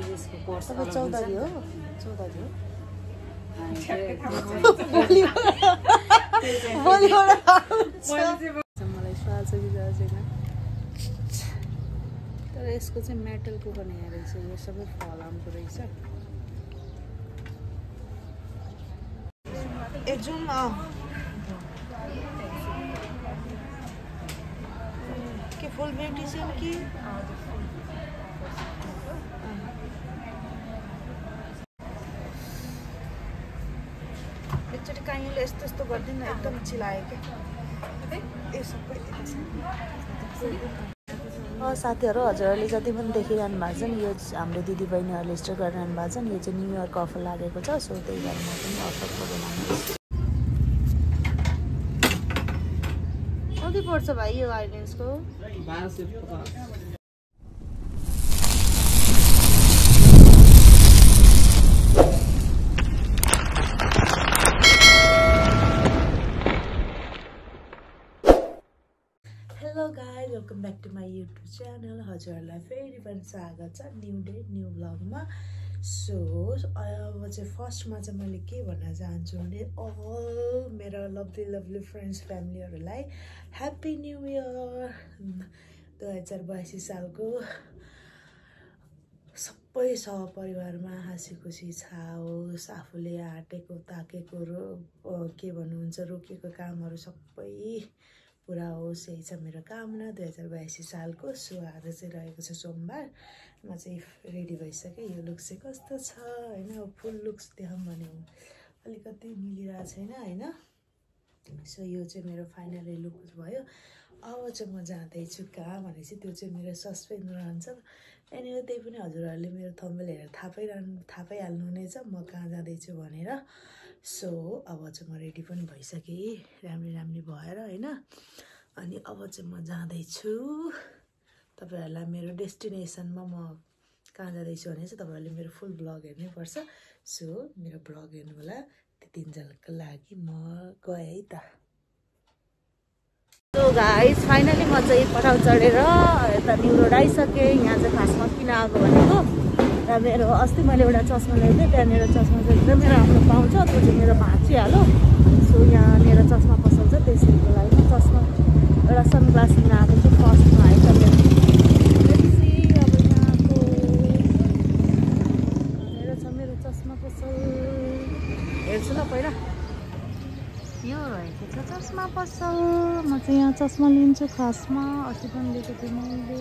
विदेशको कोर्स तपाईँ 14 हो 14 हो मलाई स्वाद चाहिँ छैन तर यसको चाहिँ मेटलको बनाएको रहेछ यो सबै फलामको रहेछ एकजुम के फुल ब्युटिसियन कि एकचोटि काहीँले यस्तो यस्तो गरिदिनु एकदम चिलायो क्या यो सबै साथीहरू हजुरहरूले जति पनि देखिरहनु भएको छ नि यो हाम्रो दिदीबहिनीहरूले स्टे गरिरहनु भएको छ नि यो चाहिँ न्यु इयरको अफर लागेको छ सो त्यही भएर म पनि अफरको बनाउनु कति पर्छ भाइ यो आइल्यान्ड्सको hello guys welcome back to my YouTube channel हजुरहरूलाई फेरि पनि स्वागत छ न्यू डे न्यू ब्लगमा सो अब चाहिँ फर्स्टमा चाहिँ मैले के भन्न चाहन्छु भने अल मेरो लभली फ्रेन्ड्स फ्यामिलीहरूलाई ह्याप्पी न्यू इयर 2082 सालको सबै सहपरिवारमा हाँसी खुसी छाओस् आफूले आँटेको ताकेको के भन्नुहुन्छ रोकेको कामहरू सबै पुरा होस् यही छ मेरो कामना 2082 सालको सो आज चाहिँ रहेको छ सोमबार म चाहिँ रेडी भइसकेँ यो लुक्स चाहिँ कस्तो छ होइन फुल लुक्स देखाउँ भने अलिकति मिलिरहेको छैन होइन सो यो चाहिँ मेरो फाइनली लुक भयो अब चाहिँ म जाँदैछु कहाँ भनेपछि त्यो चाहिँ मेरो सस्पेन्स रहन्छ एनिवे त्यही पनि हजुरहरूले मेरो थम्बनेल हेरेर थाहा पाइहाल्नु हुनेछ म कहाँ जाँदैछु भनेर सो अब चाहिँ म रेडी पनि भइसकेँ राम्री भएर होइन अनि अब चाहिँ म जाँदैछु तपाईँहरूलाई मेरो डेस्टिनेसनमा म कहाँ जाँदैछु भने चाहिँ तपाईँहरूले मेरो फुल ब्लग हेर्नैपर्छ सो मेरो ब्लग हेर्नु होला त्यतिन्जेलको लागि म गएँ है त सो गाइस फाइनली म चाहिँ पठाउ चढेर यता न्यु रोड आइसकेँ यहाँ चाहिँ खासमा किन आएको भनेको र मेरो अस्ति मैले एउटा चस्मा ल्याएको थिएँ त्यहाँनिर चस्मा चाहिँ एकदमै राम्रो पाउँछ त्यो चाहिँ मेरो भाँचिहाल्यो सो यहाँनिर चस्मा पसल छ त्यसैको लागि म चस्मा एउटा सनग्लास लिन आएको छु फर्स्टमा आएछ अब यहाँको छ मेरो चस्मा पसल हेर्छु ल पहिला यो रहेको छ चस्मा पसल म चाहिँ यहाँ चस्मा लिन्छु खासमा अस्ति पनि लिएको थिएँ मैले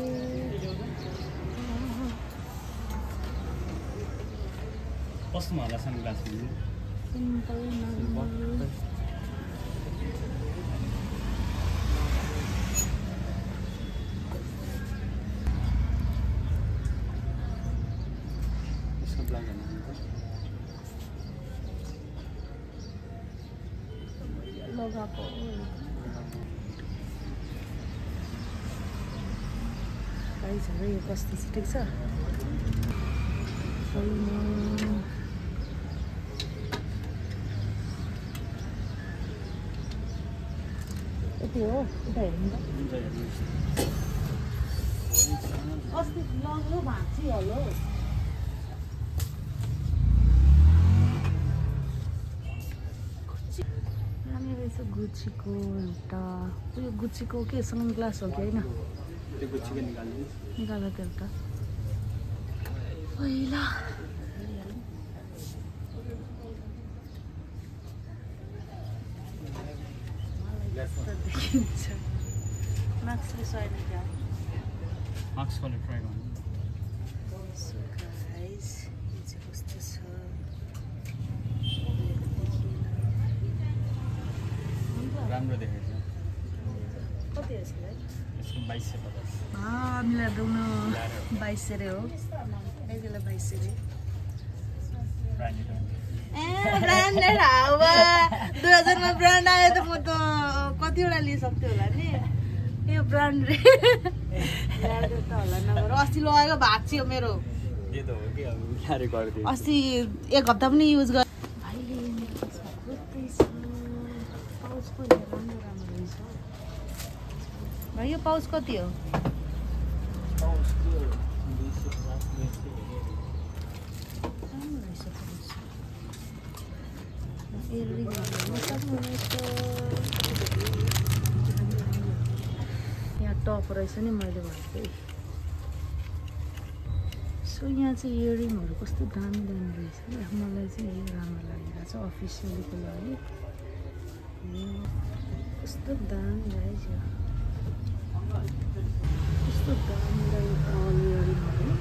कस्तो होला सनग्लास सिम्पल नर्मल लगाएको प्राइसहरू यो कस्तो छ ठिक छ यति हो उता हेर्नु त अस्ति लग्यो भाँचिहाल्यो राम्रो रहेछ गुच्चीको एउटा उयो गुच्चीको के सनग्लास हो कि होइन निकाल त एउटा पहिला देखिन्छ मार्क्सले छैन क्या मार्क्स कलर ट्राई गर्नु सो गाइस यो चाहिँ कस्तो छ राम्रो देखेको कति हो यसको यसको 2250 मिलाएर देऊ न 2200 रे हो यतिलाई 2200 रे ब्रान्डेड हावा 2000 मा ब्रान्ड आयो त म त कतिवटा लिइसक्थ्यो होला नि यो ब्रान्ड रे ल्याएर त होला नगर अस्ति लगाएको भाँचियो मेरो यो त हो कि अब ल्याएर गर्दै अस्ति एक हप्ता पनि युज गर भाइ यो पाउच कति हो यहाँ टप रहेछ नि मैले भनेको सो यहाँ चाहिँ इयरिङहरू कस्तो दामी दामी रहेछ क्या मलाई चाहिँ यो राम्रो लागिरहेको छ अफिसियलीको लागि कस्तो दामी रहेछ कस्तो दामी रहेछ इयरिङहरू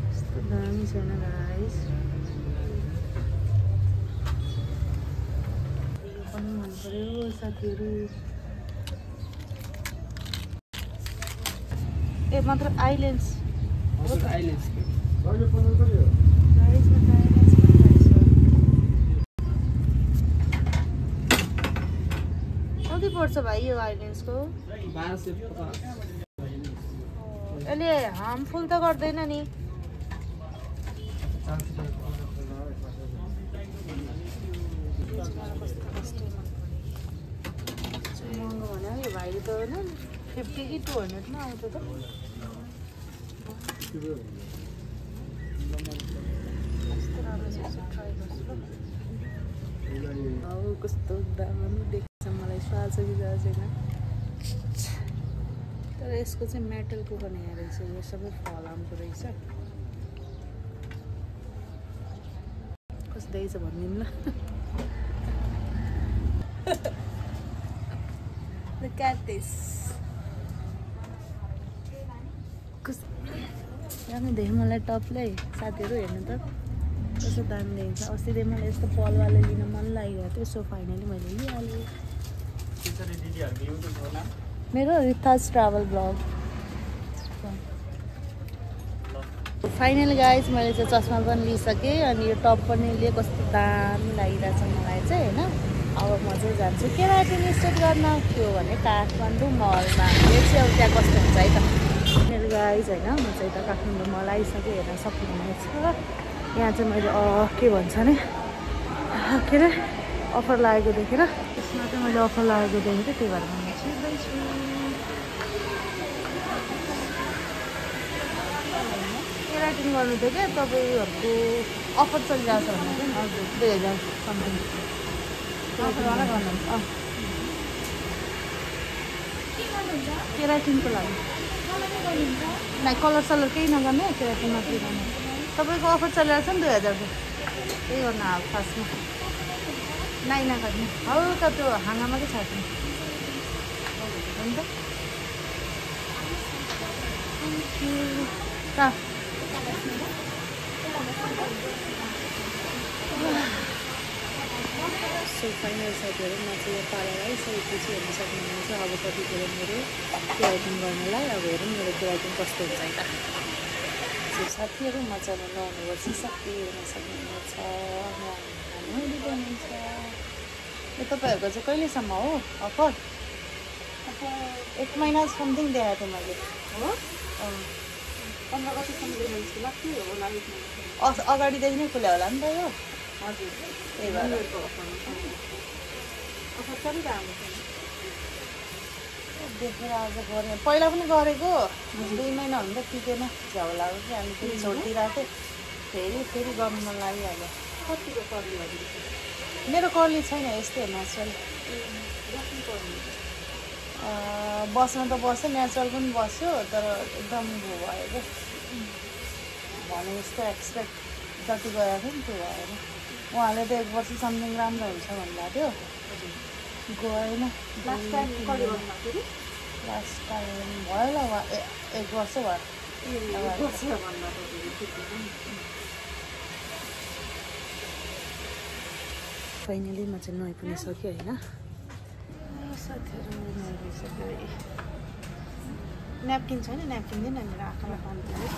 कस्तो दामी छैन गाइस यो पनि मन पर्यो साथीहरू ए मात्र आइल्यान्ड्स कति पर्छ भाइ यो आइल्यान्ड्सको यसले हार्मफुल त गर्दैन नि महँगो भन्यो यो भाइले त होइन 50 कि 200 मा आउँछ त कस्तो दामी देख्छ मलाई स्वाद छ कि छैन तर यसको चाहिँ मेटलको बनाएको रहेछ यो सबै फलामको रहेछ कस्तो देख्छ भनिदिनु ल Look at this दामी देख्यो मलाई टपलाई साथीहरू हेर्नु त कस्तो दामी देखिन्छ अस्तिदेखि मलाई यस्तो पलवाले लिन मन लागिरहेको थियो सो फाइनली मैले लिइहालेँ मेरो रिथाज ट्राभल ब्लग फाइनली गाइज मैले चाहिँ चस्मा पनि लिइसकेँ अनि यो टप पनि लिएँ कस्तो दामी लागिरहेछ मलाई चाहिँ होइन अब म चाहिँ जान्छु केराटिन स्टेट गर्न त्यो भने काठमाडौँ मलमा यो चाहिँ अब त्यहाँ कस्तो हुन्छ है त मेरो गाइज होइन म चाहिँ यता काठमाडौँ मल आइसकेँ हेर्न सक्नुहुनेछ यहाँ चाहिँ मैले के भन्छ नि के अरे अफर लागेको देखेर त्यसमा चाहिँ मैले अफर लागेको देखेको थिएँ त्यही भएर म छिर्दैछु केराटिन गर्नु थियो क्या तपाईँहरूको अफर चलिरहेको छ भने चाहिँ हजुर 2000 समथिङ अफरवाला गर्नुहुन्छ केराटिनको लागि नाइ कलर सलर केही नगर्ने केराटिन मात्रै गर्नु तपाईँको अफर चलिरहेको छ नि 2000 को त्यही गर्नु अब फर्स्टमा नाइ नगर्ने हल्का त्यो हाँगामा चाहिँ छाड्ने हुन्छ सो फाइनल साथीहरू म चाहिँ यो पार्लर आइसकेपछि हेर्न सक्नुहुनेछ अब कतिखेर मेरो केराटिन गर्नलाई अब हेरौँ मेरो केराटिन कस्तो हुन्छ है त सो साथीहरू म चाहिँ अब 9 वर्ष सक्दै हेर्न सक्नुहुनेछ हुनुहुन्छ यो तपाईँहरूको चाहिँ कहिलेसम्म हो अफर 1 महिना समथिङ देखाएको थिएँ मैले हो 15 गतिसम्म देखाएको जस्तो लाग्थ्यो होला अगाडिदेखि नै खुल्या होला नि त यो हजुर त्यही भएर देखेर आज गरेँ पहिला पनि गरेको 2 महिना हुनु त टिकेन झ्याउलाको चाहिँ अनि फेरि छोडिदिरहेको थिएँ फेरि गर्नु मन लागिहाल्यो कतिको कर्ली मेरो कर्ली छैन यस्तै हो नेचुरल बस्न त बस्यो नेचुरल पनि बस्यो तर एकदम भयो क्या भने जस्तो एक्सपेक्ट जति गएको थियो नि त्यो भएन उहाँले त 1 वर्ष समथिङ राम्रो हुन्छ भन्नुभएको थियो गएन लास्ट टाइम भयो ल 1 वर्ष भयो फाइनली म चाहिँ नुहाइपुगिसक्यो होइन साथीहरू नुहाइपुगिसक्यो न्यापकिन छैन न्यापकिन दिन मेरो आँखामा पानी पर्यो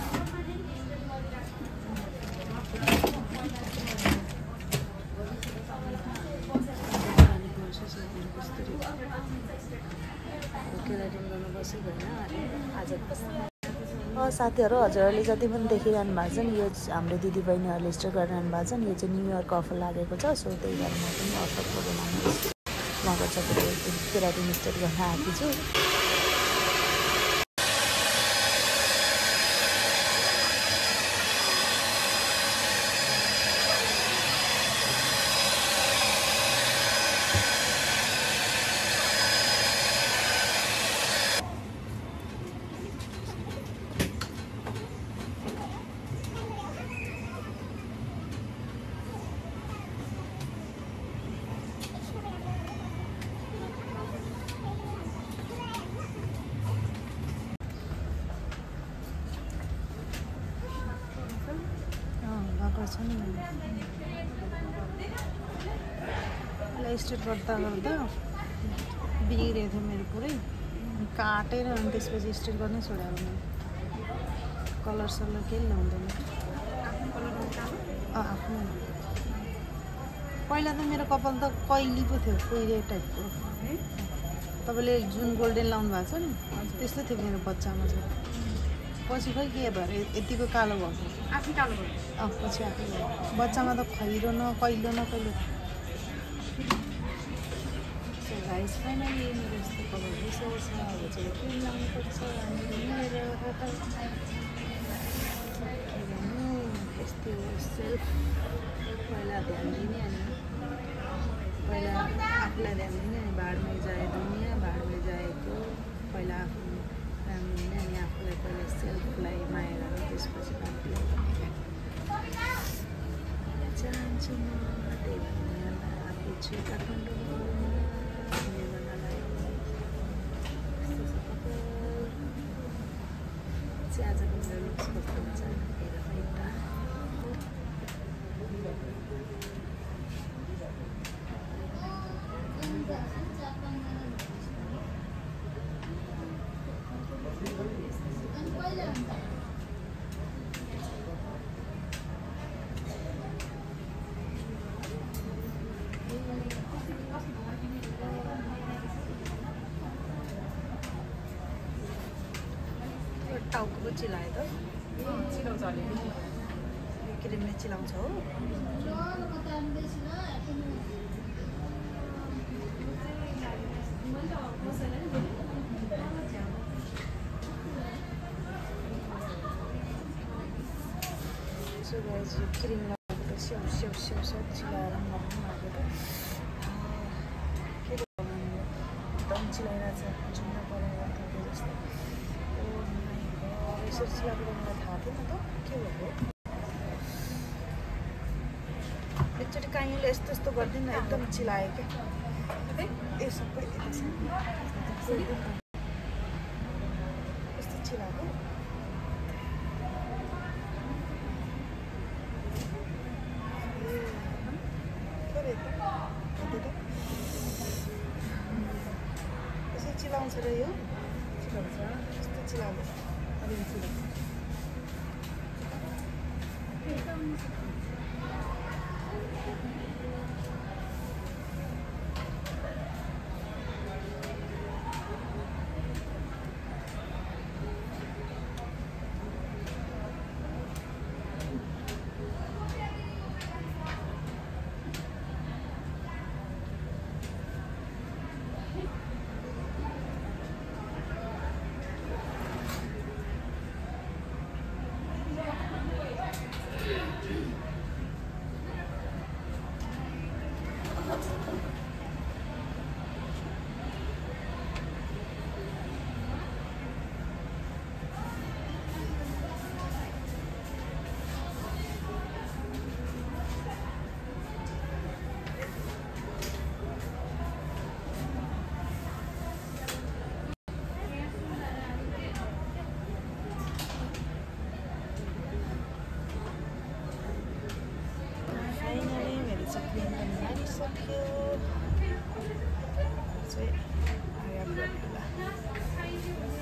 केराटिन गर्नु बसेको होइन आज साथीहरू हजुरहरूले जति पनि देखिरहनु भएको छ नि यो हाम्रो दिदीबहिनीहरूले स्टे गरिरहनु भएको छ नि यो चाहिँ न्यु इयरको अफर लागेको छ सो त्यही भएर म पनि अफरको बेलामा मगर चाहिँ केराटिन स्टेट गर्न आएको छु गर्छ नि मलाई स्ट्रेट गर्दा बिग्रेको थियो मेरो पुरै काटेर अनि त्यसपछि स्ट्रेट गर्नै छोड्यो अब मैले कलर सलर केही लाउँदैन आफ्नो पहिला त मेरो कपाल त कैली पो थियो कुहिरे टाइपको तपाईँले जुन गोल्डन लाउनु भएको छ नि त्यस्तो थियो मेरो बच्चामा चाहिँ पछि खै के भएर यतिको कालो भएको आफै कालो भयो पछि आफै भयो बच्चामा त खैरो न कैलो न कैलो गाइस फाइनली मेरो यस्तो कलर भइसकेको छ अब चाहिँ क्रिम लाउनुपर्छ हामीले मिलेर के भन्नु यस्तो सेल्फ पहिला ध्यान दिने अनि पहिला आफूलाई ध्यान दिने अनि बाढमै जाए दुनियाँ बाढमै जाएको पहिला आफू राम्रो हुने अनि आफूलाई पहिला सेल्फलाई माया गरेर त्यसपछि बाँकी चाहन्छु म त्यही भएर आफू छु काठमाडौँ आजको मेरो लुक्स कस्तो हुन्छ हेरेर एउटा टाउको चिलायो त चिलाउँछ अलिअलि क्रिमले चिलाउँछ हो क्रिम लगाएको त स्याउ स्याउ स्याउ स्याउ चिलाएर मर्नु आएको त के गर्नु एकदम चिलाइरहेको छ जुम्न परेर थाहा जस्तो यसरी चिलाएको मलाई थाहा थिएन त के भएको एकचोटि काहीँले यस्तो यस्तो गर्दैन एकदम चिलायो क्या ए सबै यस्तो चिलाएको यसरी चिलाउँछ र यो चिलाउँछ यस्तो चिलाएको अलिअलि चिलाउँछ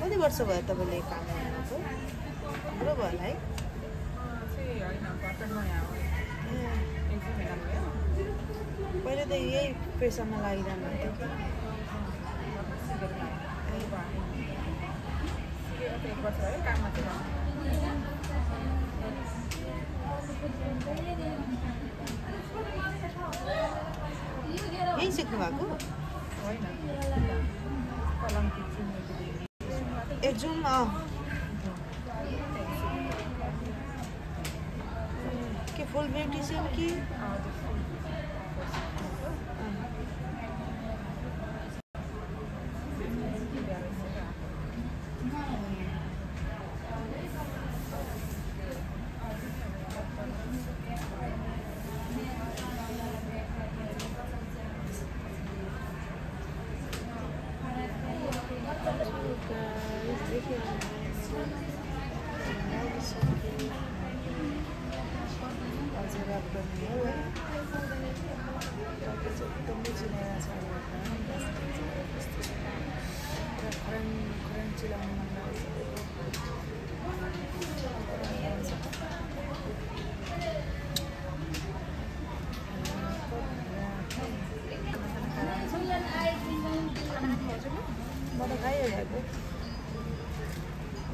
कति वर्ष भयो तपाईँले काम गर्नुभएको राम्रो भयो होला है पहिले त यही पेसामा लागिरहनु हुन्थ्यो यही सिक्नु भएको ए जुम के फुल ब्युटिसियन कि ल्याउनु मन म त खाइहालेको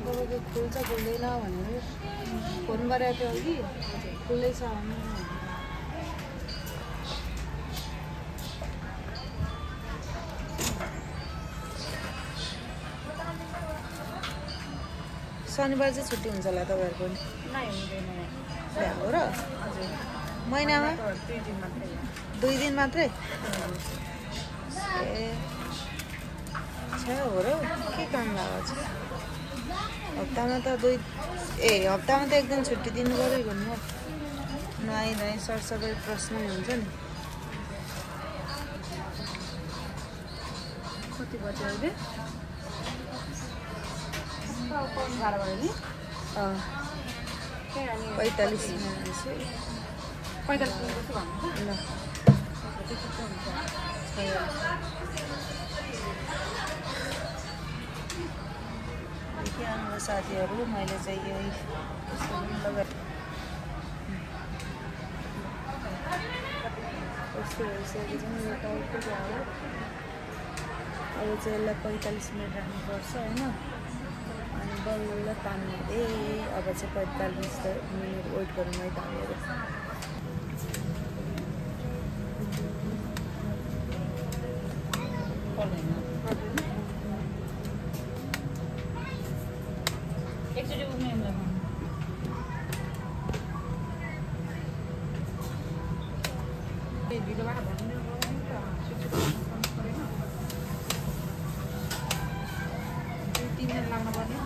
तपाईँको खुल्छ खुल्दैन भनेर फोन गरेको थियो अघि खुल्दैछ भने शनिबार चाहिँ छुट्टी हुन्छ होला तपाईँहरूको नै हुँदैन हो र महिनामा 2 दिन मात्रै ए हो र के काम लाग्छ हप्तामा त हप्तामा त 1 दिन छुट्टी दिनु पऱ्यो भन्नु नआइ सरसफाइ प्रश्न हुन्छ नि कति बज्यो अहिले 12 बज्यो नि 45 मिनट 45 मिनट जस्तो भन्नु ल देखिहाल्नु साथीहरू मैले चाहिँ यही कस्तो भइसकेको छ यो टाइपको भयो अब चाहिँ यसलाई 45 मिनट राख्नुपर्छ होइन अनि बल्ल तान्नु अब चाहिँ 45 मिनट वेट गरौँ है तानेर एकचोटि उठ्ने होला भिडियोबाट भन्नु लाग्न पर्ने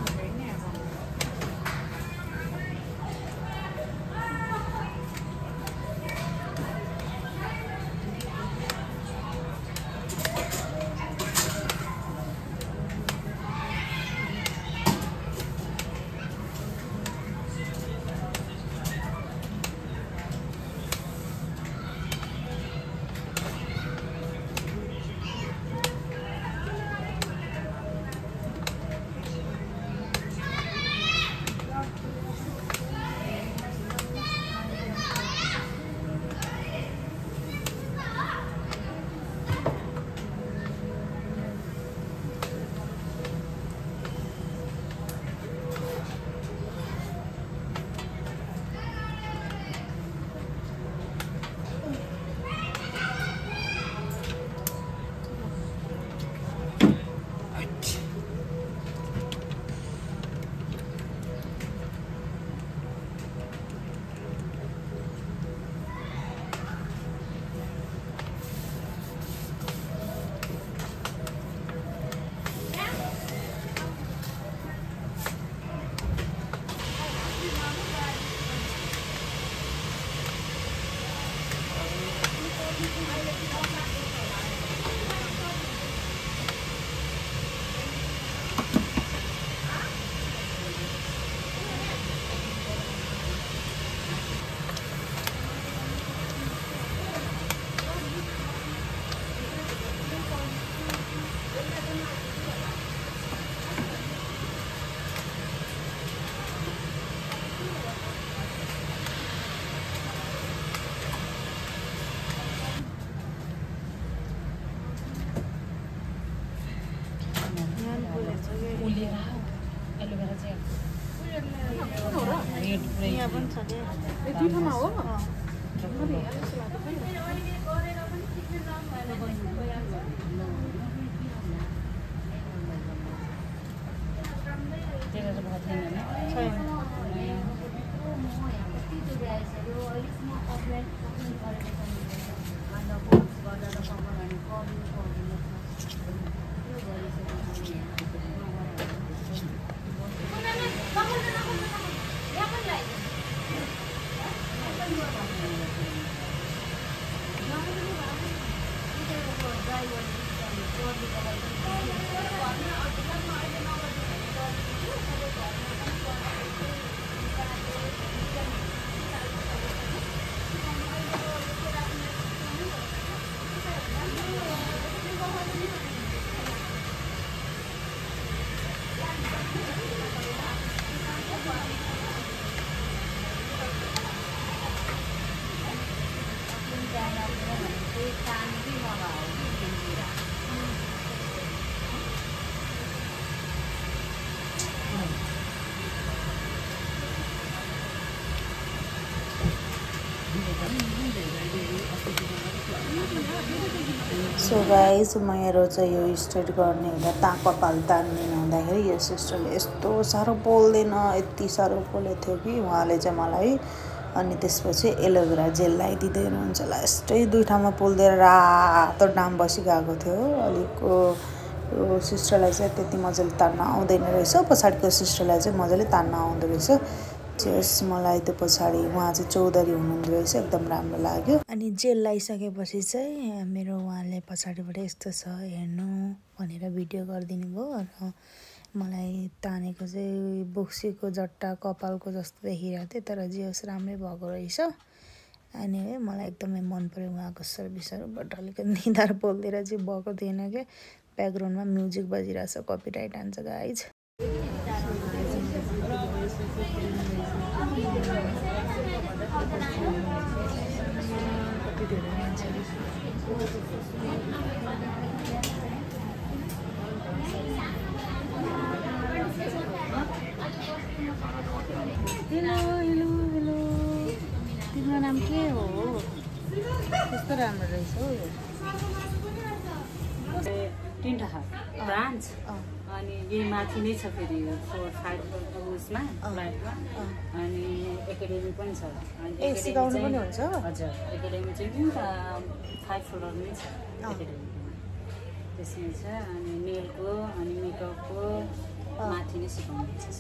यहाँ पनि छ दुईमा हो सो गाइस मेरो चाहिँ यो स्ट्रेट गर्ने हुँदा कपाल तान्दिन हुँदाखेरि यो सिस्टरले यस्तो साह्रो पोल्दैन, यति साह्रो पोलेको थियो कि उहाँले चाहिँ मलाई। अनि त्यसपछि एलोभेरा जेल लगाइदिँदै हुनुहुन्छ होला। यस्तै 2 ठाउँमा पोल्दिएर रातो डाम बसिगएको थियो। अलिकको यो सिस्टरलाई चाहिँ त्यति मजाले तान्न आउँदैन रहेछ, पछाडिको सिस्टरलाई चाहिँ मजाले तान्न आउँदो रहेछ। जस मलाई त्यो पछाडि उहाँ चाहिँ चौधरी हुनुहुँदो रहेछ, एकदम राम्रो लाग्यो। अनि जेल लगाइसकेपछि चाहिँ मेरो उहाँले पछाडिबाट यस्तो छ हेर्नु भनेर भिडियो गरिदिनु भयो र मलाई तानेको चाहिँ बोक्सीको जट्टा कपालको जस्तो देखिरहेको थियो, तर जे होस् राम्रै भएको रहेछ। अनि मलाई एकदमै मन पर्यो उहाँको सर्भिसहरूबाट। अलिकति निधार बोल्दिएर चाहिँ भएको थिएन क्या, ब्याकग्राउन्डमा म्युजिक बजिरहेछ, कपिराइट हान्छ गाइज। हेलो हेलो हेलो, तिम्रो नाम के हो? कस्तो राम्रो रहेछ हो यो। 3 टा ब्रान्च अनि यही माथि नै छ फेरि 4-5 उसमा फ्लाइटमा। अनि एकाडेमी पनि छ। ए सिकाउनु पनि हुन्छ? हजुर, एकाडेमी चाहिँ 5 फ्लोरमै छ एकाडेमी। त्यसमै छ। अनि नेलको अनि मेकअपको माथि नै सिकाउनुहुन्छ।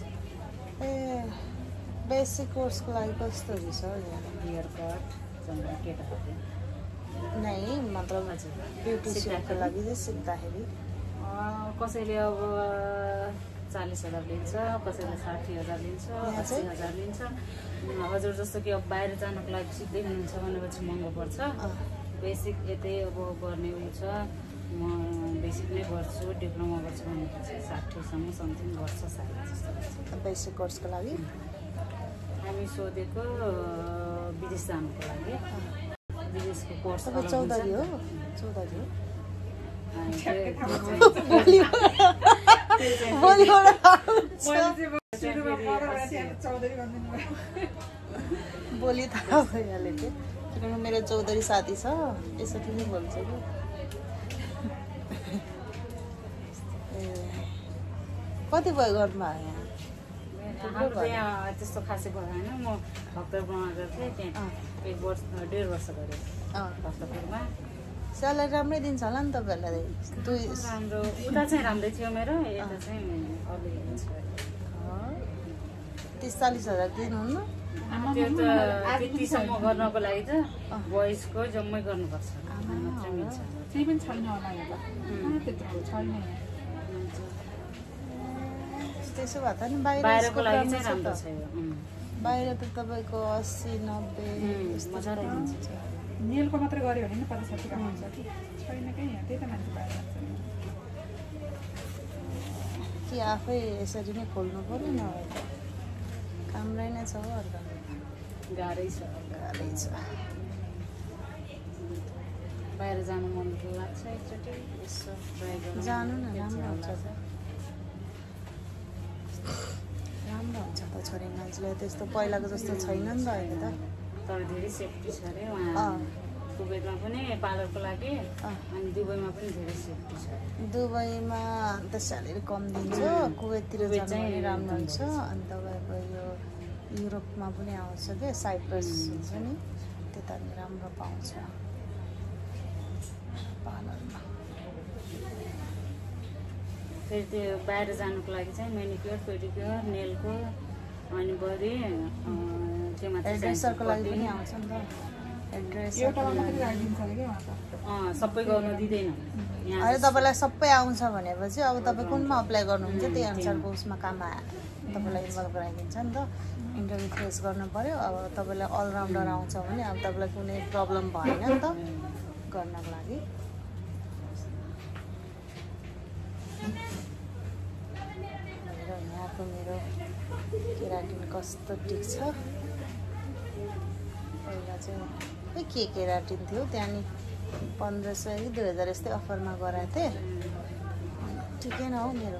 ए बेसिक कोर्सको लागि कस्तो रहेछ यो? हेयर कट चन्द्र केटाहरू नै मतलब ब्युटिसियनको लागि चाहिँ सिक्दाखेरि कसैले अब 40,000 लिन्छ, कसैले 60,000 लिन्छ, 80,000 लिन्छ। हजुर जस्तो कि अब बाहिर जानको लागि सिक्दै हुनुहुन्छ भनेपछि महँगो पर्छ। बेसिक यतै अब गर्ने उयो छ, म बेसिक नै गर्छु, डिप्लोमा गर्छु भनेपछि 60सम्म समथिङ गर्छ सायद जस्तो लाग्छ। बेसिक कोर्सको लागि हामी सोधेको विदेश जानुको लागि, विदेशको कोर्स। तपाईँ चौधरी हो? चौधरी हो? बोली थाहा भइहाल्यो कि, किनभने मेरो चौधरी साथी छ, यसरी नै बोल्छ कि। कति भयो गर्नुभयो यहाँ? त्यस्तो खासै भएन। म भक्तपुरमा गर्थेँ, त्यहाँ 1.5 वर्ष गरेँ भक्तपुरमा। स्यालेरी राम्रै दिन्छ होला नि तपाईँहरूलाई? राम्रो, उता चाहिँ राम्रै थियो मेरो, यता चाहिँ अलिअलि छ। 30-40,000 दिनुहुन्न? त्यो त त्यतिसम्म गर्नको लागि त बोइजको जम्मै गर्नुपर्छ, मात्रै मिल्छ। त्यही पनि छैन होला यहाँ त, त्यत्रो छैन। त्यसो भए त नि बाहिरको लागि चाहिँ राम्रो छ यो। बाहिर त तपाईँको 80-90 मजाले हुन्छ। नेलको मात्रै गऱ्यो भने नि 50-60 कमाउँछ कि, छैन क्या यहाँ, त्यही त मान्छे बाहिर जान्छ। कि आफै यसरी नै खोल्नु पऱ्यो न, कामरै नै छ हो। गाह्रै छ, गाह्रै छ। बाहिर जानु मन लाग्छ, एकचोटि यसो ट्राई गर्नु। जानु न, राम्रो हुन्छ त, राम्रो हुन्छ त। छोरी मान्छेलाई त्यस्तो पहिलाको जस्तो छैन नि त अहिले त। तर धेरै सेफ्टी छ अरे उहाँ कुवेतमा पनि पार्लरको लागि, अनि दुबईमा पनि धेरै सेफ्टी छ। दुबईमा त स्यालेरी कम दिन्छ, कुवेततिर जानु पनि राम्रो हुन्छ। अनि तपाईँको यो युरोपमा पनि आउँछ क्या, साइप्रस हुन्छ नि, त्यता पनि राम्रो पाउँछ पार्लरमा। फेरि त्यो बाहिर जानुको लागि चाहिँ मेनिक्योर, पेडिक्योर, नेलको अनि बढी त्यो मात्रै ड्रेसरको लागि पनि आउँछ नि त। एउटामा मात्रै राखिदिन्छ अरे क्या उहाँ त। सबै गर्नु दिँदैन। अहिले तपाईँलाई सबै आउँछ भनेपछि अब तपाईँ कुनमा अप्लाई गर्नुहुन्छ त्यही अनुसारको उसमा काममा तपाईँलाई इन्भल्भ गराइदिन्छ नि त। इन्टरभ्यू फेस गर्नु पऱ्यो। अब तपाईँलाई अलराउन्डर आउँछ भने अब तपाईँलाई कुनै प्रब्लम भएन नि त गर्नको लागि। यहाँको मेरो केराटिन कस्तो टिक्छ। पहिला चाहिँ के केराटिन थियो त्यहाँ नि 1500 2000 यस्तै अफरमा गराएको थिएँ। ठिकै न हो मेरो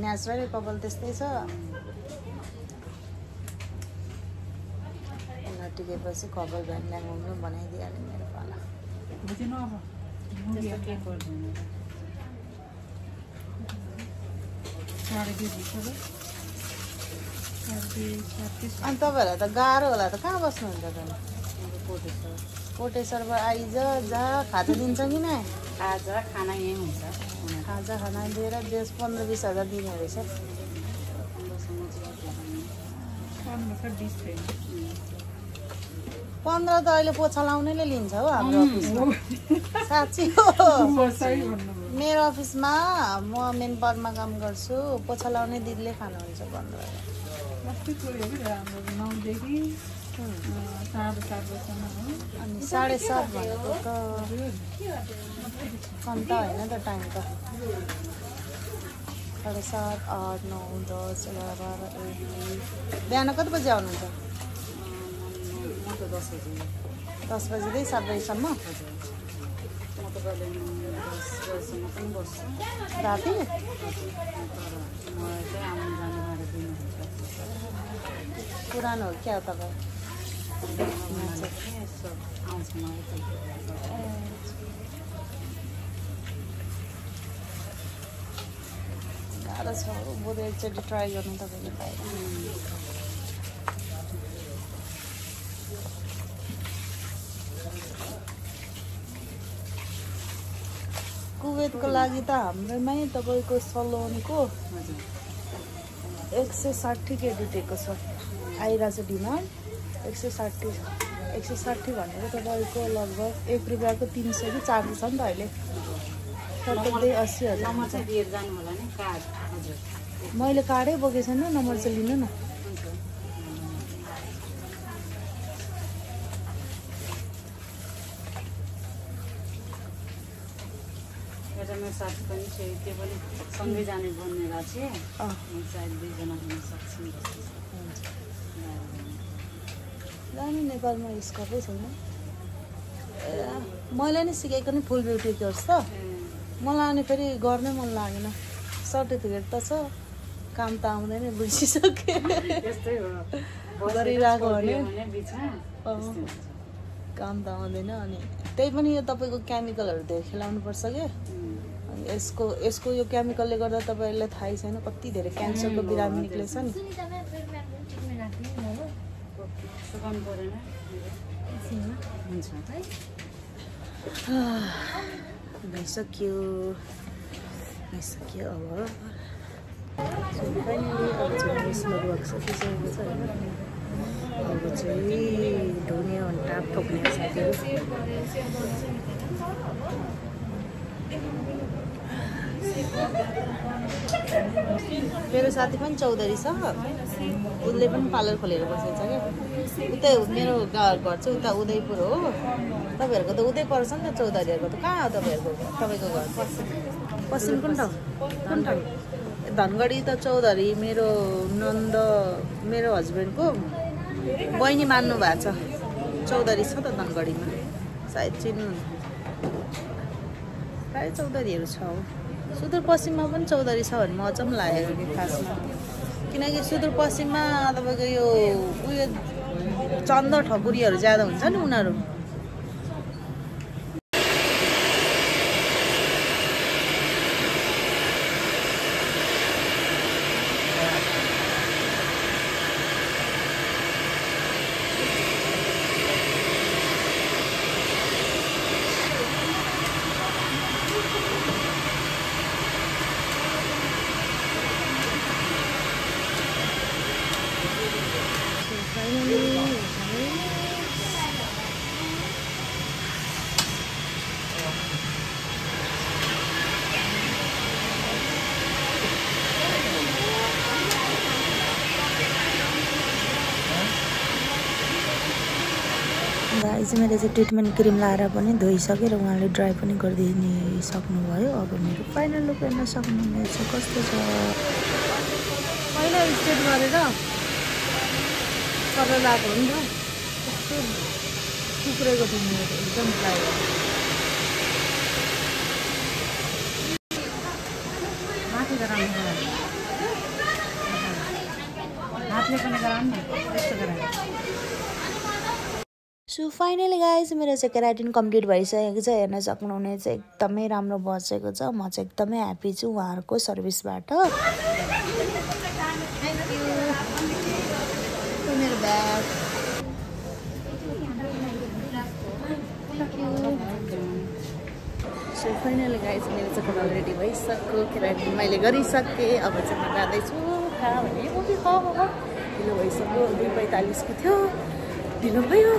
नेचुरली कपाल त्यस्तै छ। टिकेपछि खबर भ्यान ल्याङ्गाउनु बनाइदिइहाल्यो मेरो पाला। बुझिनु अब त्यस्तो केही पर्दैन। 2:30 अनि तपाईँहरूलाई त गाह्रो होला त, कहाँ बस्नुहुन्छ त? कोटेश्वरबाट आइज जा खाजा दिन्छ कि नै? खाजा खाना यहीँ हुन्छ। खाजा खाना दिएर 15-20 हजार दिने रहेछ। 15 त अहिले पोछा लाउनेले लिन्छ हो हाम्रो अफिसमा। साँच्ची हो। मेरो अफिसमा म मेन पदमा काम गर्छु, पोछा लाउने दिदीले खानुहुन्छ 15 हजार। अनि 7:30 भनेको त कम त होइन त टाइम त। 7:30, 8, 9, 10, 11, 12, 1, 2। बिहान कति बजी आउनुहुन्छ? 10 बजीदेखि 7 बजीसम्म। राति पुरानो हो क्या तपाईँ? गाह्रो छ हो, बरु एकचोटि ट्राई गर्नु तपाईँले बाहिर। कुवेतको लागि त हाम्रोमै तपाईँको सलोनको 160 केटी दिएको छ, आइरहेछ डिमान्ड। 160 भनेको तपाईँको लगभग 1 रुपियाँको 300 कि 400 छ नि त अहिले। टक्कै 80 हजार। मैले कार्डै बोकेको छैन, नम्बर चाहिँ लिनु न। मेरो साथी पनि छ, त्यो पनि सँगै जाने बनेर चाहिँ सायद 2 जना हुन सक्छौँ। जानु नेपालमा स्कोपै छैन। मैले नि सिकेको नि फुल ब्युटी कोर्स त, मलाई अनि फेरि गर्नै मन लागेन। सर्टिफिकेट त छ, काम त आउँदैन, बुझिसकेँ। गरिरहेको भने काम त आउँदैन। अनि त्यही पनि यो तपाईँको केमिकलहरू धेरै खेलाउनुपर्छ क्या। अनि यसको यो केमिकलले गर्दा तपाईँलाई थाहै छैन कति धेरै क्यान्सरको बिरामी निक्लेछ नि। भइसक्यो अब। फाइनली अब चाहिँ मिसमा भएको छ, पिसाएको छ होइन। अब चाहिँ ढुने घन्टा ठोक्ने साथीहरू। मेरो साथी पनि चौधरी छ, उसले पनि पार्लर खोलेर बसेको छ क्या। उतै मेरो घर चाहिँ उता उदयपुर हो। तपाईँहरूको त उतै पर्छ नि त, चौधरीहरूको त कहाँ हो तपाईँको घर? पश्चिम कुन ठाउँ? धनगढी त चौधरी। मेरो नन्द, मेरो हस्बेन्डको बहिनी मान्नु भएको छ, चौधरी छ त धनगढीमा, सायद चिन्नु। प्रायः चौधरीहरू छ हो। सुदूरपश्चिममा पनि चौधरी छ भने म अचम्म लागेको कि खासमा, किनकि सुदूरपश्चिममा तपाईँको यो उयो चन्द ठकुरीहरू ज्यादा हुन्छ नि उनीहरू। गाइस मैले चाहिँ ट्रिटमेन्ट क्रिम लाएर पनि धोइसकेँ र उहाँले ड्राई पनि गरिदिनु सक्नुभयो। अब मेरो फाइनल लुक हेर्न सक्नुहुनेछ कस्तो छ। पहिला स्ट्रेट गरेर सबै लगाएको हो नि त, कस्तो टुक्रेको थियो मेरो एकदम ड्राई। माथि गराउनु हातले पनि गराउनु न, त्यस्तो गराउनु। सो फाइनली गाइज मेरो चाहिँ केराटिन कम्प्लिट भइसकेको छ। हेर्न सक्नुहुनेछ एकदमै राम्रो बसेको छ। म चाहिँ एकदमै ह्याप्पी छु उहाँहरूको सर्भिसबाट। मेरो ब्याग सो फाइनली गाइज मेरो चाहिँ कपाल रेडी भइसक्यो। केराटिन मैले गरिसकेँ। अब चाहिँ म जाँदैछु खा भने ढिलो भइसक्यो। 2:45 को थियो, ढिलो भयो।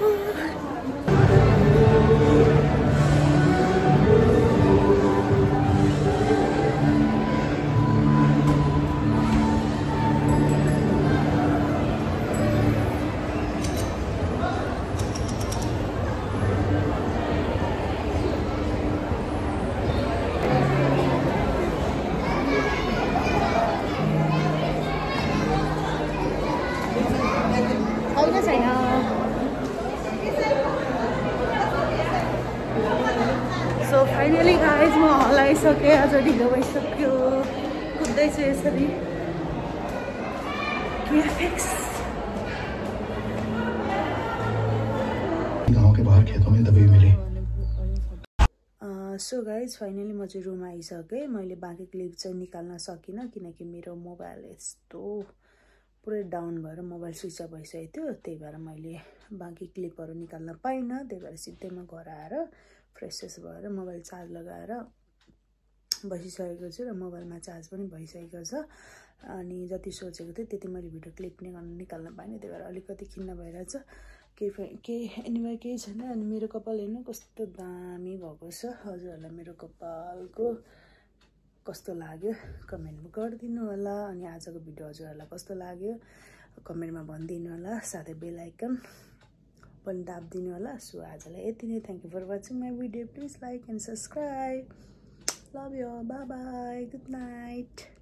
सो फाइनली गाइज म हलाइसकेँ। आज ढिलो भइसक्यो। कुद्दैछु यसरी। गाँव के बाहर खेतों में दबी मिली। सो गाइज फाइनली म चाहिँ रुम आइसकेँ। मैले बाँकी क्लिप चाहिँ निकाल्न सकिनँ किनकि मेरो मोबाइल यस्तो पुरै डाउन भएर मोबाइल स्विच अफ भइसकेको थियो। त्यही भएर मैले बाँकी क्लिपहरू निकाल्न पाइनँ। त्यही भएर सिधै म घर आएर फ्रेस भएर मोबाइल चार्ज लगाएर बसिसकेको छु र मोबाइलमा चार्ज पनि भइसकेको छ। अनि जति सोचेको थिएँ त्यति मैले भिडियो क्लिप निकाल्न पाइनँ। त्यही भएर अलिकति खिन्न भइरहेछ। एनिवे केही छैन। अनि मेरो कपाल हेर्नु कस्तो दामी भएको छ। हजुरहरूलाई मेरो कपालको कस्तो लाग्यो कमेन्ट गरिदिनु होला। अनि आजको भिडियो हजुरहरूलाई कस्तो लाग्यो कमेन्टमा भनिदिनु होला। साथै बेल आइकन पनि दाबिदिनु होला। सो आजलाई यति नै। Thank you for watching my video. Please like and subscribe. Love you. Bye bye. Good night.